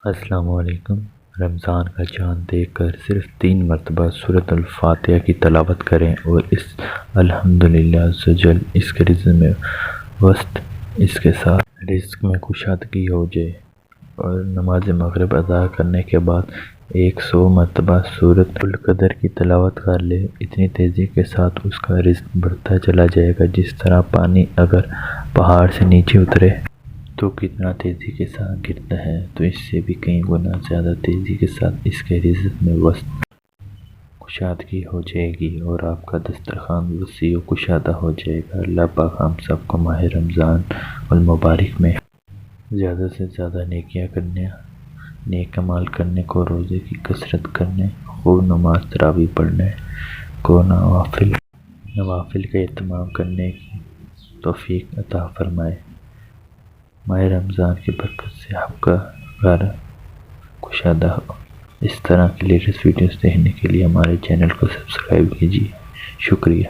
السلام علیکم۔ رمضان کا چاند دیکھ کر صرف 3 مرتبہ سورۃ الفاتحہ کی تلاوت کریں اور اس الحمدللہ عزوجل اس کے رزق میں وسط اس کے ساتھ رزق میں کشادگی ہو جائے، اور نماز مغرب ادا کرنے کے بعد 100 مرتبہ سورۃ القدر کی تلاوت کر لے۔ اتنی تیزی کے ساتھ اس کا رزق بڑھتا چلا جائے گا جس طرح پانی اگر پہاڑ سے نیچے اترے تو کتنا تیزی کے ساتھ گرتا ہے، تو اس سے بھی کئی گنا زیادہ تیزی کے ساتھ اس کے رزق میں وسط کشادگی ہو جائے گی اور آپ کا دسترخوان وسیع و کشادہ ہو جائے گا۔ اللہ پاک ہم سب کو ماہ رمضان المبارک میں زیادہ سے زیادہ نیکیاں کرنے، نیک اعمال کرنے کو، روزے کی کثرت کرنے، خوب نماز تراویح پڑھنے کو، نوافل کا اہتمام کرنے کی توفیق عطا فرمائے۔ ماہ رمضان کی برکت سے آپ کا گھر کشادہ ہو۔ اس طرح کی لیٹسٹ ویڈیوز دیکھنے کے لیے ہمارے چینل کو سبسکرائب کیجیے۔ شکریہ۔